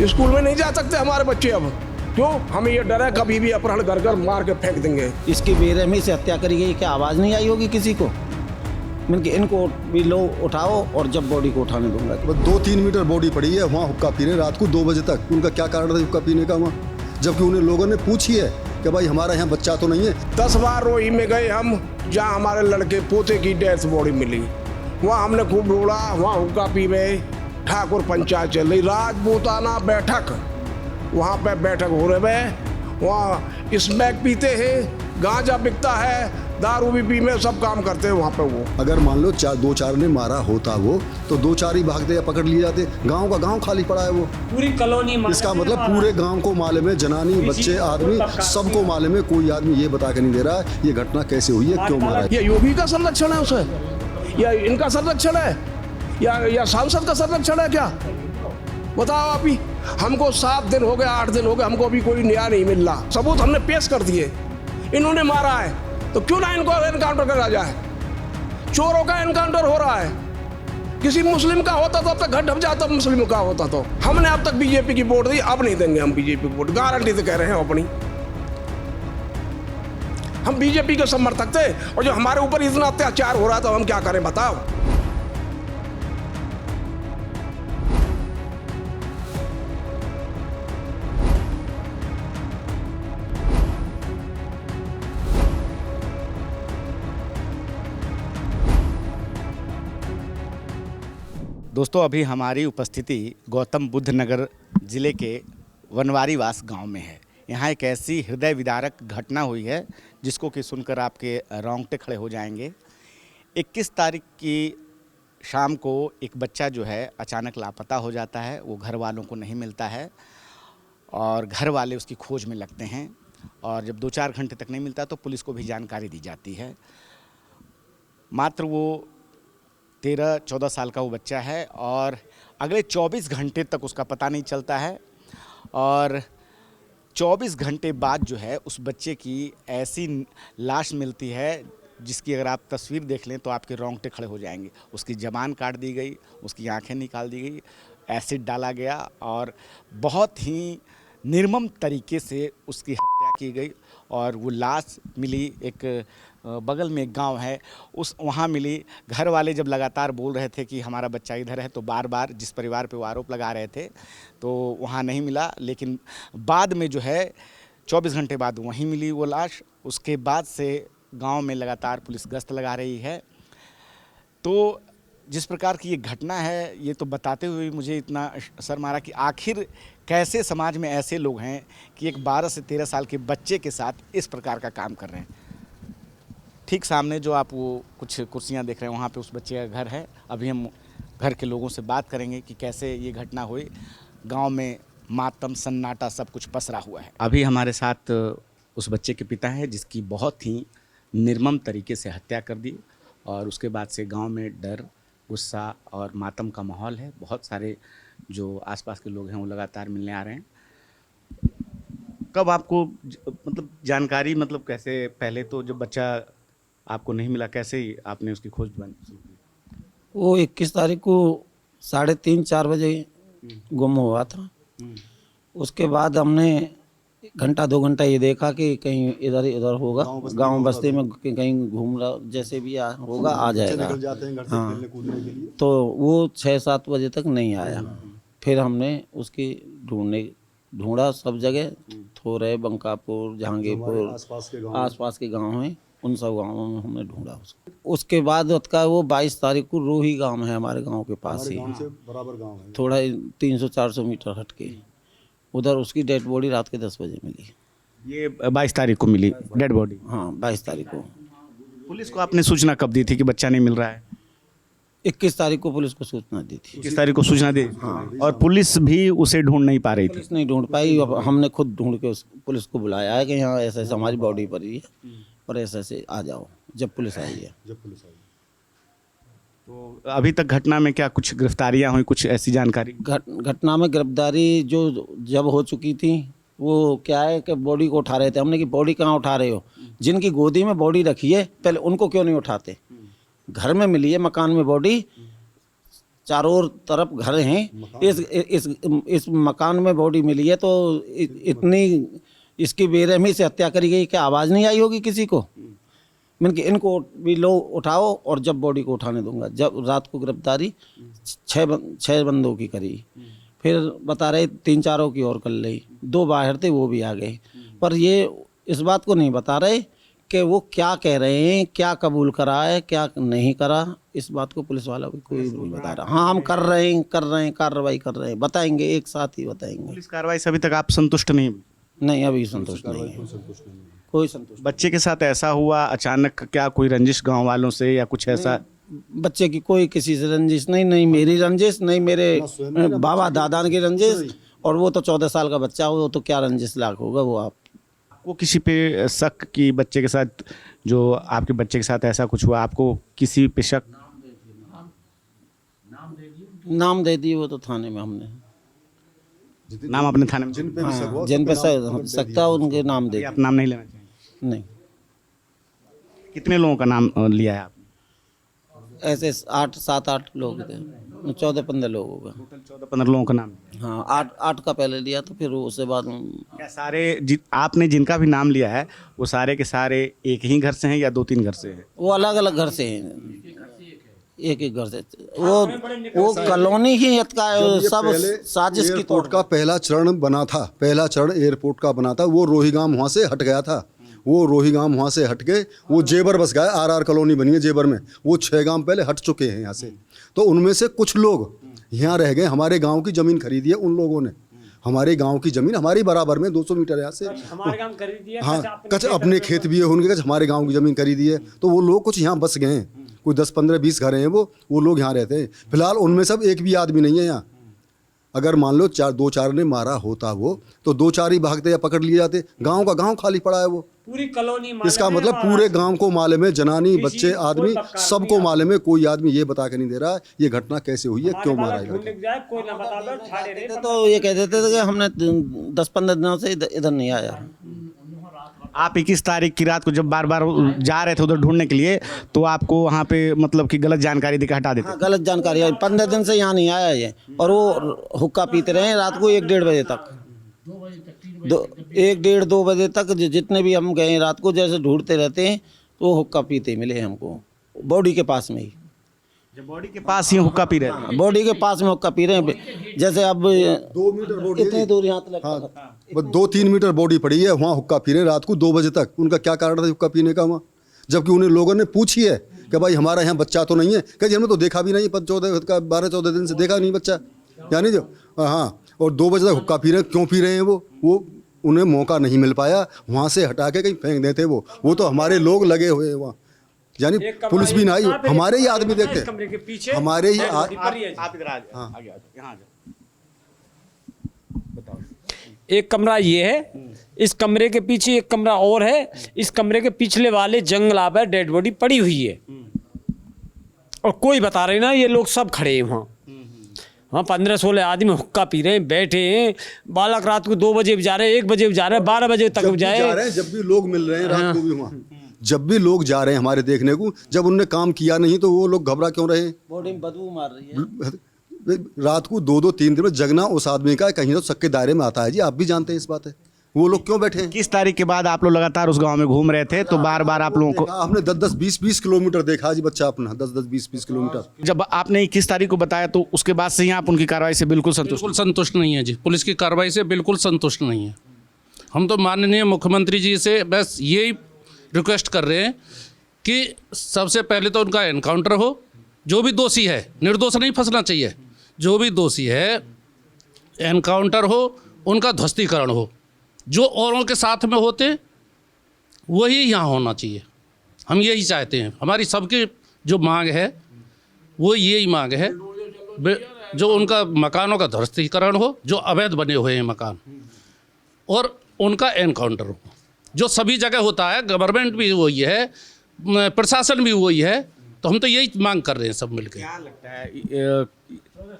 School में नहीं जा सकते हमारे बच्चे अब। क्यों? हमें ये डर है कभी भी अपहरण कर कर मार के फेंक देंगे। इसकी बेरहमी से हत्या करी गई, क्या आवाज़ नहीं आई होगी किसी को? मतलब इनको भी लो उठाओ और जब बॉडी को उठाने दूंगा। 2-3 मीटर बॉडी पड़ी है, वहाँ हुक्का पी रहे रात को 2 बजे तक। उनका क्या कारण था हुक्का पीने का वहाँ? जबकि उन्हें लोगों ने पूछी है कि भाई हमारा यहाँ बच्चा तो नहीं है। 10 बार रोही में गए हम, जहाँ हमारे लड़के पोते की डेथ बॉडी मिली, वहाँ हमने खूब रोड़ा। वहाँ हुक्का पी रहे, ठाकुर पंचायत चल रही, राजपूताना बैठक, वहाँ पे बैठक हो रहे हैं। वहाँ स्मैक पीते हैं, गांजा बिकता है, दारू भी पी में सब काम करते हैं वहाँ पे। वो अगर मान लो 2-4 ने मारा होता वो, तो 2-4 ही भागते या पकड़ लिए जाते। गांव का गांव खाली पड़ा है वो, पूरी कॉलोनी। इसका मतलब पूरे गांव को मालूम है, जनानी बच्चे आदमी सबको मालूम है। कोई आदमी ये बता के नहीं दे रहा है ये घटना कैसे हुई है, क्यों मारा है। ये योगी का संरक्षण है उसे, या इनका संरक्षण है, या सांसद का संरक्षण है क्या? बताओ आप ही। हमको 7 दिन हो गए, 8 दिन हो गए, हमको अभी कोई न्याय नहीं मिल रहा। सबूत हमने पेश कर दिए, इन्होंने मारा है तो क्यों ना इनको एनकाउंटर करा जाए? चोरों का एनकाउंटर हो रहा है। किसी मुस्लिम का होता तो अब तक घर ढप जाता, मुस्लिम का होता तो। हमने अब तक बीजेपी की वोट दी, अब नहीं देंगे हम बीजेपी की वोट, गारंटी से कह रहे हैं अपनी। हम बीजेपी के समर्थक थे और जो हमारे ऊपर इतना अत्याचार हो रहा था, हम क्या करें बताओ। दोस्तों, अभी हमारी उपस्थिति गौतम बुद्ध नगर ज़िले के वनवारीवास गांव में है। यहाँ एक ऐसी हृदय विदारक घटना हुई है जिसको कि सुनकर आपके रोंगटे खड़े हो जाएंगे। 21 तारीख की शाम को एक बच्चा जो है अचानक लापता हो जाता है। वो घर वालों को नहीं मिलता है और घर वाले उसकी खोज में लगते हैं, और जब 2-4 घंटे तक नहीं मिलता तो पुलिस को भी जानकारी दी जाती है। मात्र वो 13-14 साल का वो बच्चा है और अगले 24 घंटे तक उसका पता नहीं चलता है। और 24 घंटे बाद जो है उस बच्चे की ऐसी लाश मिलती है जिसकी अगर आप तस्वीर देख लें तो आपके रोंगटे खड़े हो जाएंगे। उसकी ज़बान काट दी गई, उसकी आंखें निकाल दी गई, एसिड डाला गया और बहुत ही निर्मम तरीके से उसकी हत्या की गई। और वो लाश मिली एक बगल में एक गांव है, उस वहाँ मिली। घर वाले जब लगातार बोल रहे थे कि हमारा बच्चा इधर है, तो बार बार जिस परिवार पे वो आरोप लगा रहे थे तो वहाँ नहीं मिला, लेकिन बाद में जो है 24 घंटे बाद वहीं मिली वो लाश। उसके बाद से गांव में लगातार पुलिस गश्त लगा रही है। तो जिस प्रकार की ये घटना है, ये तो बताते हुए मुझे इतना सर मारा कि आखिर कैसे समाज में ऐसे लोग हैं कि एक 12 से 13 साल के बच्चे के साथ इस प्रकार का काम कर रहे हैं। ठीक सामने जो आप वो कुछ कुर्सियां देख रहे हैं, वहाँ पे उस बच्चे का घर है। अभी हम घर के लोगों से बात करेंगे कि कैसे ये घटना हुई। गांव में मातम सन्नाटा सब कुछ पसरा हुआ है। अभी हमारे साथ उस बच्चे के पिता हैं जिसकी बहुत ही निर्मम तरीके से हत्या कर दी, और उसके बाद से गांव में डर, गुस्सा और मातम का माहौल है। बहुत सारे जो आसपास के लोग हैं वो लगातार मिलने आ रहे हैं। कब आपको मतलब जानकारी, मतलब कैसे, पहले तो जब बच्चा आपको नहीं मिला, कैसे ही आपने उसकी खोज शुरू की? वो 21 तारीख को 3:30-4 बजे गुम हुआ था। उसके बाद हमने 1-2 घंटा ये देखा कि कहीं इधर इधर होगा, गांव बस्ती में कहीं घूम रहा, जैसे भी होगा आ जाएगा। हाँ, तो वो 6-7 बजे तक नहीं आया। फिर हमने उसकी ढूंढा सब जगह, थोरे, बंकापुर, जहांगीरपुर, आसपास के गांव हैं, उन सब गांवों में हमने ढूंढा उसको। उसके बाद उसका वो 22 तारीख को रोही गांव है हमारे गांव के पास ही, बराबर गाँव है, थोड़ा 300-400 मीटर हट के, उधर उसकी डेड बॉडी रात के 10 बजे मिली। ये 22 तारीख को मिली डेड बॉडी? हाँ, 22 तारीख को। पुलिस को आपने सूचना कब दी थी कि बच्चा नहीं मिल रहा है? 21 तारीख को पुलिस को सूचना दी थी। 21 तारीख को सूचना दी? हाँ। और पुलिस भी उसे ढूंढ नहीं पा रही थी? पुलिस नहीं ढूंढ पाई। अब हमने खुद ढूंढ के उस पुलिस को बुलाया है कि यहाँ ऐसे ऐसे हमारी बॉडी पड़ी है और ऐसे ऐसे आ जाओ। जब पुलिस आई है, तो अभी तक घटना में क्या कुछ गिरफ्तारियां हुई, कुछ ऐसी जानकारी? घटना में गिरफ्तारी जो जब हो चुकी थी, वो क्या है कि बॉडी को उठा रहे थे। हमने कि बॉडी कहाँ उठा रहे हो? जिनकी गोदी में बॉडी रखी है पहले उनको क्यों नहीं उठाते? घर में मिली है, मकान में बॉडी, चारों ओर तरफ घर हैं। इस मकान में बॉडी मिली है तो इतनी इसकी बेरहमी से हत्या करी गई कि आवाज़ नहीं आई होगी किसी को। मैंने कि इनको भी लो उठाओ और जब बॉडी को उठाने दूंगा। जब रात को गिरफ्तारी 6 बंदों की करी, फिर बता रहे 3-4 की और कर ली, 2 बाहर थे वो भी आ गए। पर ये इस बात को नहीं बता रहे कि वो क्या कह रहे हैं, क्या कबूल करा है, क्या नहीं करा। इस बात को पुलिस वाला भी कोई नहीं बता रहा। हाँ, हम कर रहे हैं कार्रवाई कर रहे हैं, बताएंगे, एक साथ ही बताएंगे। पुलिस कार्रवाई से अभी तक आप संतुष्ट नहीं? अभी संतुष्ट नहीं है, कोई संतुष्ट। बच्चे के साथ ऐसा हुआ अचानक, क्या कोई रंजिश गांव वालों से या कुछ ऐसा? बच्चे की कोई किसी से रंजिश नहीं मेरी रंजिश, नहीं मेरे बाबा दादा की रंजिश। और वो तो 14 साल का बच्चा हो, वो तो क्या रंजिश लाख होगा वो। आपको किसी पे शक कि बच्चे के साथ, जो आपके बच्चे के साथ ऐसा कुछ हुआ, आपको किसी पे शक? नाम दे दिए वो तो थाने में हमने। नाम अपने थाने में? जिन पे भी शक हुआ, जिन पे सकता उनके नाम दे। आप नाम नहीं लेना चाहिए? नहीं, कितने लोगों का नाम लिया है आप? ऐसे 7-8 लोग थे, 14-15 लोग होगा। टोटल 14-15 लोगों का नाम? हाँ, 8 का पहले लिया तो फिर उसके बाद क्या सारे आपने जिनका भी नाम लिया है वो सारे के सारे एक ही घर से हैं या 2-3 घर से हैं? वो अलग अलग घर से हैं, एक घर से। वो कॉलोनी ही का सब साजिश की एयरपोर्ट का पहला चरण बना था, पहला चरण एयरपोर्ट का बना था। वो रोहिगाम वहाँ से हट गया था, वो रोहिगाम वहाँ से हट के वो जेबर बस गया। RR कॉलोनी बनी है जेबर में, वो 6 गांव पहले हट चुके हैं यहाँ से। तो उनमें से कुछ लोग यहाँ रह गए। हमारे गांव की ज़मीन खरीदी है उन लोगों ने, हमारे गांव की ज़मीन हमारी बराबर में 200 मीटर यहाँ से हमारे गांव खरीदी है। हाँ, कच अपने खेत भी है उनके, कच हमारे गांव की ज़मीन खरीदी है। तो वो लोग कुछ यहाँ बस गए हैं, कोई 10-15-20 घर हैं वो लोग यहाँ रहते हैं। फिलहाल उनमें सब एक भी आदमी नहीं है यहाँ। अगर मान लो 2-4 ने मारा होता वो, तो 2-4 ही भागते या पकड़ लिए जाते। गांव का गांव खाली पड़ा है वो, पूरी कॉलोनी। इसका मतलब पूरे गांव को मालूम है, जनानी बच्चे आदमी सबको मालूम है। कोई आदमी ये बता के नहीं दे रहा ये घटना कैसे हुई है, क्यों मारा है। कोई ना बता दो, तो ये कहते थे कि हमने 10-15 दिनों से इधर नहीं आया। आप 21 तारीख की रात को जब बार बार जा रहे थे उधर ढूंढने के लिए, तो आपको वहाँ पे मतलब कि गलत जानकारी देकर हटा देते? हाँ, गलत जानकारी है। 15 दिन से यहाँ नहीं आया ये, और वो हुक्का पीते रहे रात को 1-1:30 बजे तक, 1-1:30-2 बजे तक। जितने भी हम गए रात को जैसे ढूंढते रहते हैं, तो वो हुक्का पीते मिले हमको बॉडी के पास में ही। जब बॉडी के पास ही हुक्का पी रहे थे? बॉडी के पास में हुक्का पी रहे हैं। जैसे अब 2 मीटर बॉडी, इतनी दूर यहाँ तक। हाँ, 2-3 मीटर बॉडी पड़ी है, वहाँ हुक्का पी रहे हैं रात को 2 बजे तक। उनका क्या कारण था हुक्का पीने का वहाँ? जबकि उन्हें लोगों ने पूछी है कि भाई हमारा यहाँ बच्चा तो नहीं है। कहीं हमने तो देखा भी नहीं, 12-14 दिन से देखा नहीं बच्चा, यानी जो हाँ। और 2 बजे तक हुक्का पी रहे हैं। क्यों पी रहे हैं वो उन्हें मौका नहीं मिल पाया, वहाँ से हटा के कहीं फेंक देते। वो तो हमारे लोग लगे हुए हैं वहाँ, यानी पुलिस भी ना आई, हमारे ही आदमी देखते हैं, हमारे ही। आप इधर आ जाओ, आगे आ जाओ, यहाँ आ जाओ। एक कमरा ये है, इस कमरे के पीछे एक कमरा और है। इस कमरे के पिछले वाले जंगला पर डेड बॉडी पड़ी हुई है, और कोई बता रहे ना, ये लोग सब खड़े हैं वहाँ। हाँ, 15-16 आदमी हुक्का पी रहे हैं, बैठे हैं। बालक रात को 2 बजे भी जा रहे हैं, 1 बजे भी जा रहे हैं, 12 बजे तक जा रहे हैं। जब भी लोग मिल रहे हैं रात को भी वहाँ, जब भी लोग जा रहे हैं हमारे देखने को, जब उनने काम किया नहीं तो वो लोग घबरा क्यों रहे हैं? बॉडी में बदबू मार रही है। रात को 2-3 दिन में जगना उस आदमी का कहीं तो शक के दायरे में आता है जी, आप भी जानते हैं इस बात है। वो लोग क्यों बैठे हैं? 21 तारीख के बाद आप लोग लगातार उस गांव में घूम रहे थे, तो बार बार आप लोगों को आपने 10-10, 20-20 किलोमीटर देखा जी बच्चा अपना, 10-10, 20-20 किलोमीटर। जब आपने 21 तारीख को बताया तो उसके बाद से ही आप उनकी कार्रवाई से बिल्कुल संतुष्ट नहीं है जी। पुलिस की कार्रवाई से बिल्कुल संतुष्ट नहीं है। हम तो माननीय मुख्यमंत्री जी से बस यही रिक्वेस्ट कर रहे हैं कि सबसे पहले तो उनका एनकाउंटर हो। जो भी दोषी है, निर्दोष नहीं फंसना चाहिए, जो भी दोषी है एनकाउंटर हो, उनका ध्वस्तीकरण हो। जो औरों के साथ में होते वही यहाँ होना चाहिए। हम यही चाहते हैं। हमारी सबकी जो मांग है वो यही मांग है, जो उनका मकानों का ध्वस्तीकरण हो, जो अवैध बने हुए हैं मकान, और उनका एनकाउंटर हो, जो सभी जगह होता है। गवर्नमेंट भी वही है, प्रशासन भी वही है। तो हम तो यही मांग कर रहे हैं सब मिलकर। क्या लगता है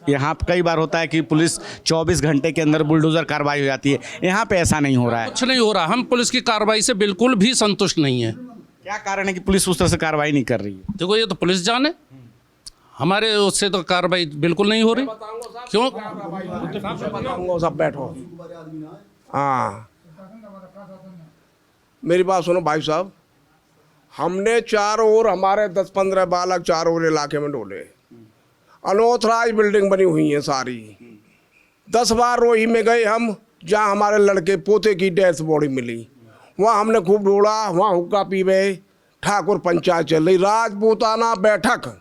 यहाँ कई बार होता है कि पुलिस 24 घंटे के अंदर बुलडोजर कार्रवाई हो जाती है, यहाँ पे ऐसा नहीं हो रहा है? कुछ नहीं हो रहा। हम पुलिस की कार्रवाई से बिल्कुल भी संतुष्ट नहीं है। क्या कारण है कि पुलिस उस तरह से कार्रवाई नहीं कर रही है? देखो, ये तो पुलिस जाने, हमारे उससे तो कार्रवाई बिल्कुल नहीं हो रही। क्यों? बताऊंगा, सब बैठो। हाँ, मेरी बात सुनो भाई साहब, हमने चारों ओर हमारे 10-15 बालक चारों ओर इलाके में डोले। अनऑथराइज बिल्डिंग बनी हुई है सारी। 10 बार रोही में गए हम, जहाँ हमारे लड़के पोते की डेथ बॉडी मिली, वहाँ हमने खूब ढूंढा, वहाँ हुक्का पीवे, ठाकुर पंचायत चल रही, राजपूताना बैठक,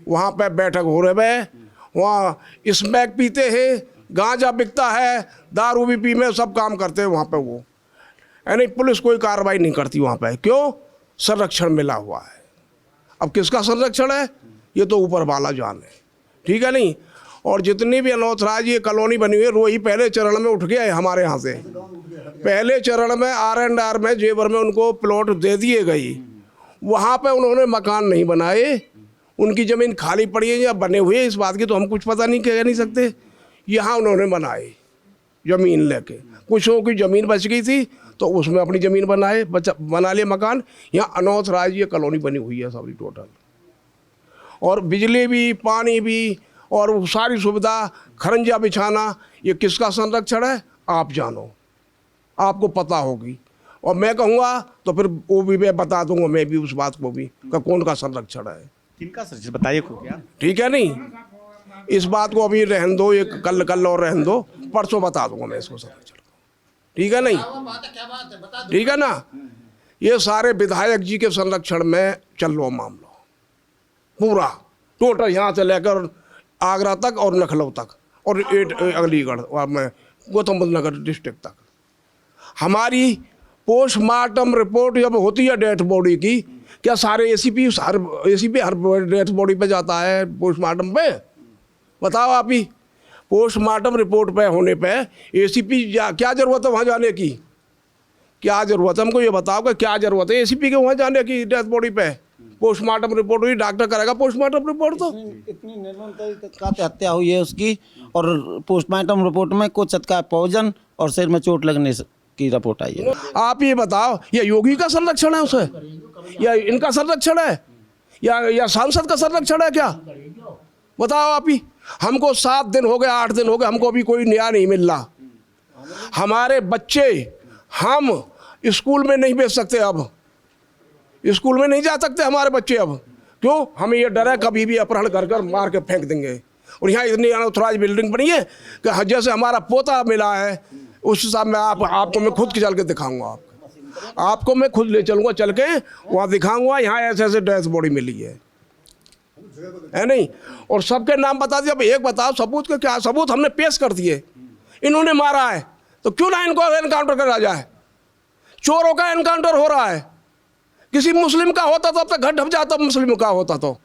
वहाँ पे बैठक हो रहे है, वहाँ स्मैक पीते हैं, गांजा बिकता है, दारू भी पी में, सब काम करते हैं वहाँ पे वो। यानी पुलिस कोई कार्रवाई नहीं करती वहाँ पे। क्यों? संरक्षण मिला हुआ है। अब किसका संरक्षण है ये तो ऊपर वाला जाने, ठीक है नहीं। और जितनी भी अनऑथराइज ये कॉलोनी बनी हुई है, रोही पहले चरण में उठ गया है हमारे यहाँ से। पहले चरण में R&R में जेवर में उनको प्लॉट दे दिए गई, वहाँ पे उन्होंने मकान नहीं बनाए, उनकी ज़मीन खाली पड़ी है या बने हुए, इस बात की तो हम कुछ पता नहीं कह नहीं सकते। यहाँ उन्होंने बनाए ज़मीन लेके, कुछों की ज़मीन बच गई थी तो उसमें अपनी ज़मीन बनाए, बना लिए मकान। यहाँ अनऑथराइज ये कॉलोनी बनी हुई है सारी टोटल, और बिजली भी, पानी भी, और वो सारी सुविधा, खरंजा बिछाना, ये किसका संरक्षण है आप जानो, आपको पता होगी। और मैं कहूँगा तो फिर वो भी मैं बता दूंगा, मैं भी उस बात को भी कि कौन का संरक्षण है, किनका सर बताइए को क्या? ठीक है नहीं। इस बात को अभी रहन दो, ये कल और रहन दो, परसों बता दूंगा मैं इसको संरक्षण, ठीक है नहीं, ठीक है ना। ये सारे विधायक जी के संरक्षण में चल रहा मामला पूरा टोटल, यहाँ से लेकर आगरा तक और लखनऊ तक और अलीगढ़ और मैं गौतम बुद्ध नगर डिस्ट्रिक्ट तक। हमारी पोस्टमार्टम रिपोर्ट जब होती है डेथ बॉडी की, क्या सारे एसीपी हर डेथ बॉडी पे जाता है पोस्टमार्टम पे? बताओ आप ही। पोस्टमार्टम रिपोर्ट पे होने पे एसीपी क्या ज़रूरत है वहाँ जाने की? क्या ज़रूरत है? हमको ये बताओ कि क्या ज़रूरत है एसीपी के वहाँ जाने की डेथ बॉडी पे? पोस्टमार्टम रिपोर्ट हुई, डॉक्टर करेगा पोस्टमार्टम रिपोर्ट। तो इतनी निर्मम तरीके से हत्या हुई है उसकी, और पोस्टमार्टम रिपोर्ट में कुछ का पॉइजन और सिर में चोट लगने की रिपोर्ट आई है। आप ये बताओ, ये योगी का संरक्षण है उसे, या इनका संरक्षण है, या सांसद का संरक्षण है क्या? बताओ आप ही। हमको 7 दिन हो गए, 8 दिन हो गए, हमको अभी कोई न्याय नहीं मिल रहा। हमारे बच्चे हम स्कूल में नहीं भेज सकते, अब स्कूल में नहीं जा सकते हमारे बच्चे अब। क्यों? हमें ये डर है कभी भी अपहरण कर कर मार के फेंक देंगे। और यहाँ इतनी अनऑथराइज बिल्डिंग बनी है कि जैसे हमारा पोता मिला है, उस हिसाब में आपको मैं खुद चल के दिखाऊंगा, आपको मैं खुद ले चलूँगा, चल के वहाँ दिखाऊंगा यहाँ ऐसे ऐसे डेथ बॉडी मिली है नहीं। और सबके नाम बता दिए। अब एक बताओ सबूत का क्या? सबूत हमने पेश कर दिए, इन्होंने मारा है तो क्यों ना इनको एनकाउंटर करा जाए? चोरों का एनकाउंटर हो रहा है, किसी मुस्लिम का होता तो अब तक घर ढप जाता, मुस्लिम का होता तो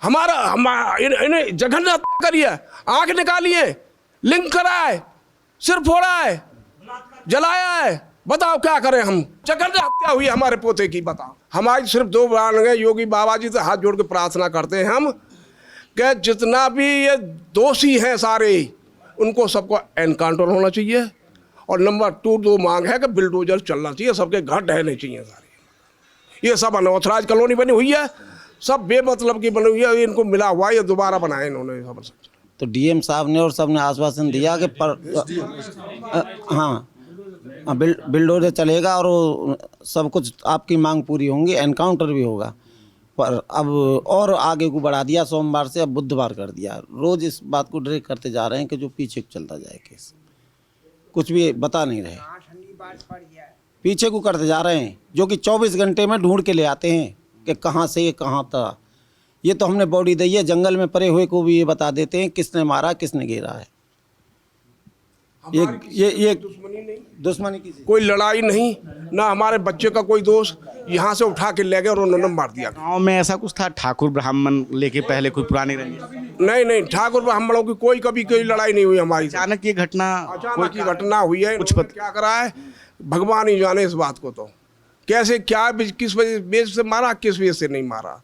हमारा इन्हें जघन्य हत्या करी है, आंख निकाली है, लिंक करा है, सिर फोड़ा है, जलाया है। बताओ क्या करें हम? जघन्य हत्या हुई हमारे पोते की। बताओ, हमारी सिर्फ 2 बार गए, योगी बाबा जी से हाथ जोड़ के प्रार्थना करते हैं हम कि जितना भी ये दोषी हैं सारे, उनको सबको एनकाउंटर होना चाहिए। और नंबर 2 मांग है कि बिल्डोजर चलना चाहिए, सबके घर ढहने चाहिए सारे। ये सब अनऑथराइज कॉलोनी बनी हुई है, सब बेमतलब की बनी हुई है, इनको मिला हुआ ये दोबारा बनाए इन्होंने सब। तो डीएम साहब ने और सब ने आश्वासन दिया कि बिल्डोजर चलेगा और सब कुछ आपकी मांग पूरी होंगी, एनकाउंटर भी होगा। पर अब और आगे को बढ़ा दिया, सोमवार से अब बुधवार कर दिया। रोज़ इस बात को ड्रैग करते जा रहे हैं कि जो पीछे चलता जाए केस, कुछ भी बता नहीं रहे, पीछे को करते जा रहे हैं, जो कि 24 घंटे में ढूंढ के ले आते हैं कि कहाँ से ये कहाँ था। ये तो हमने बॉडी दी है, जंगल में पड़े हुए को भी ये बता देते हैं किसने मारा, किसने गिरा है। ये दुश्मनी की कोई लड़ाई नहीं, ना हमारे बच्चे का कोई दोष, यहाँ से उठा के ले गए और उन्होंने मार दिया। गांव में ऐसा कुछ था, ठाकुर ब्राह्मण लेके पहले कोई पुरानी रंजिश? नहीं, ठाकुर ब्राह्मणों की कभी कोई लड़ाई नहीं हुई हमारी। अचानक ये घटना, अचानक की घटना हुई है। कुछ क्या करा है भगवान ही जाने इस बात को, तो कैसे क्या किस वजह से मारा, किस वजह से नहीं मारा,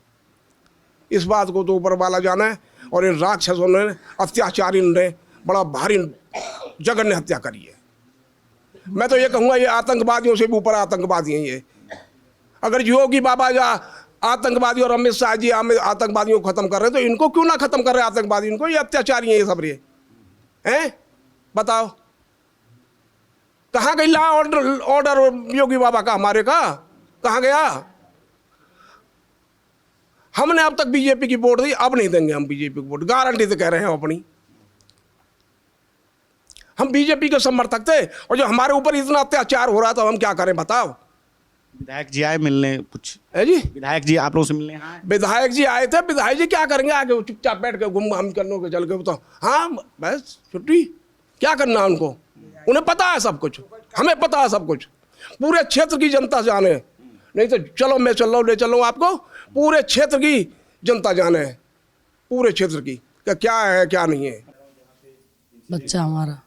इस बात को तो ऊपर वाला जाना है। और इन राक्षसों ने, अत्याचारी ने बड़ा भारी जघन्य हत्या करी है। मैं तो ये कहूँगा ये आतंकवादियों से भी ऊपर आतंकवादी हैं ये। अगर योगी बाबा आतंकवादी और अमित शाह जी आतंकवादियों को खत्म कर रहे, तो इनको क्यों ना खत्म कर रहे आतंकवादी? इनको ये अत्याचारी हैं ये सब, ये हैं, बताओ कहाँ गई लॉ ऑर्डर योगी बाबा का, हमारे का कहाँ गया? हमने अब तक बीजेपी की वोट दी, अब नहीं देंगे हम बीजेपी की वोट, गारंटी से कह रहे हैं अपनी। हम बीजेपी के समर्थक थे और जो हमारे ऊपर इतना अत्याचार हो रहा था, हम क्या करें बताओ? विधायक जी आए मिलने, कुछ है जी, विधायक जी आप लोगों से मिलने आए? विधायक जी आए थे, विधायक जी क्या करेंगे आगे? वो चुपचाप बैठ के गुम हम करने के चल के, तो हाँ बस छुट्टी, क्या करना है उनको? उन्हें पता है सब कुछ, हमें पता है सब कुछ, पूरे क्षेत्र की जनता जाने। नहीं तो चलो मैं चल रहा हूँ, ले चल रहा हूँ आपको, पूरे क्षेत्र की जनता जाने, पूरे क्षेत्र की क्या है क्या नहीं है। बच्चा हमारा,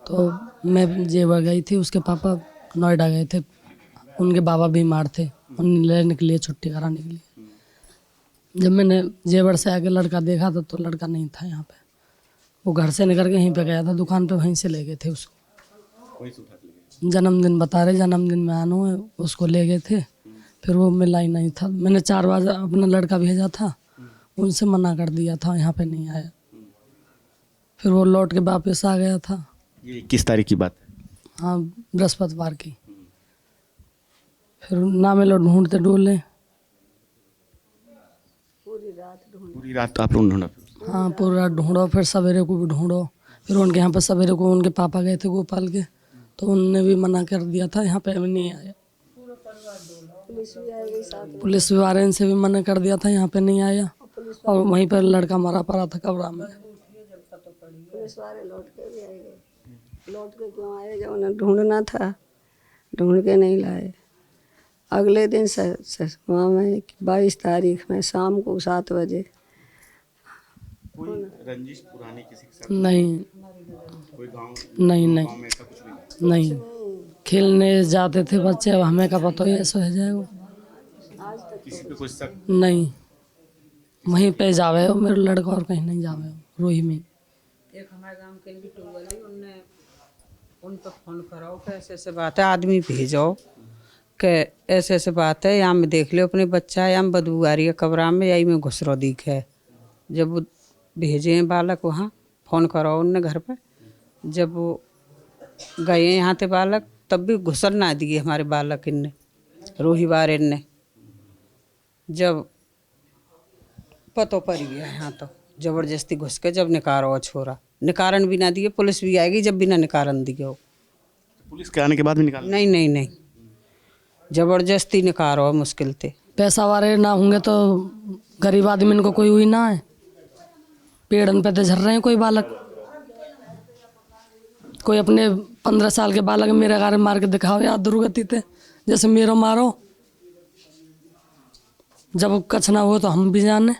तो मैं जेवर गई थी, उसके पापा नोएडा गए थे, उनके बाबा बीमार थे, उन्हें लेने के लिए, छुट्टी कराने के लिए। जब मैंने जेवर से आगे लड़का देखा था तो लड़का नहीं था यहाँ पे, वो घर से निकल के यहीं पे गया था दुकान पे, वहीं से ले गए थे उसको। जन्मदिन बता रहे, जन्मदिन में आना है, उसको ले गए थे, फिर वो मिला ही नहीं था। मैंने 4 बार अपना लड़का भेजा था, उनसे मना कर दिया था, यहाँ पे नहीं आया। फिर वो लौट के वापस आ गया था। ये 21 तारीख की बात है? हाँ, बृहस्पतिवार की। फिर ना मिलो, ढूंढते ढूंढले, पूरी रात आप लोग ढूंढा? हाँ पूरा रात ढूंढो, फिर सवेरे को भी ढूंढो। फिर उनके यहाँ पे सवेरे को उनके पापा गए थे गोपाल के, तो उनने भी मना कर दिया था, यहाँ पे अभी नहीं आया। पुलिस भी आ रहे, इनसे भी मना कर दिया था, यहाँ पे नहीं आया। और वहीं पर लड़का मरा पड़ा था कब्रा में। पुलिस वाले लौट के भी आए गए, लौट के क्यों आए? जब उन्हें ढूंढना था, ढूंढ के नहीं लाए। अगले दिन वहाँ में 22 तारीख में शाम को 7 बजे। कोई रंजिश पुरानी किसी के साथ? नहीं, कोई गांव नहीं, नहीं, में ऐसा कुछ भी? नहीं। खेलने जाते थे बच्चे, अब हमें का पता ही ऐसा हो जाएगा। किसी पे कोई शक? नहीं, वहीं पे जावे हो मेरे लड़का, और कहीं नहीं जावे हो, रोही में। एक हमारे गांव के भी टूबल है, उनने उन पर फोन कराओ कि ऐसे ऐसे बात है, आदमी भेजो कि ऐसे ऐसे बात है, यहाँ में देख लो अपने बच्चा है, यहाँ बदबू आ रही है कब्रा में, यही में घुसरो दिख है। जब वो भेजे हैं बालक वहाँ, फ़ोन कराओ उनने घर पर, जब वो गए यहाँ थे बालक, तब भी घुसल ना दिए हमारे बालक इनने, रोही बार इनने। जब पतो पड़ गया यहाँ तो जबरदस्ती घुस के जब निकारो छोरा, निकारण भी ना दिए, पुलिस भी आएगी जब बिना निकारण दिए हो। पुलिस के आने के बाद भी निकाल? नहीं नहीं नहीं, जबरदस्ती निकारो, मुश्किल थे। पैसा वाले ना होंगे तो गरीब आदमी इनको कोई हुई ना है। पेड़न पे तो झर रहे हैं कोई बालक, कोई अपने 15 साल के बालक मेरे घर मार के दिखाओ या दुर्गति थे, जैसे मेरो मारो। जब कछ ना हो तो हम भी जाने।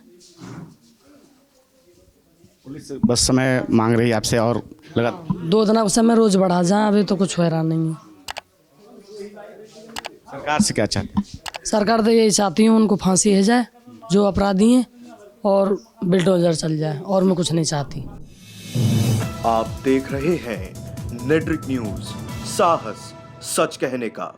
पुलिस बस समय मांग रही है आपसे और लगा 2 दिन का समय रोज बढ़ा जाए, अभी तो कुछ हो रहा नहीं है। सरकार से क्या चाहते हैं? सरकार तो यही चाहती हूँ उनको फांसी है जाए जो अपराधी हैं, और बिल्डोजर चल जाए, और मैं कुछ नहीं चाहती। आप देख रहे हैं नेट्रिक न्यूज, साहस सच कहने का।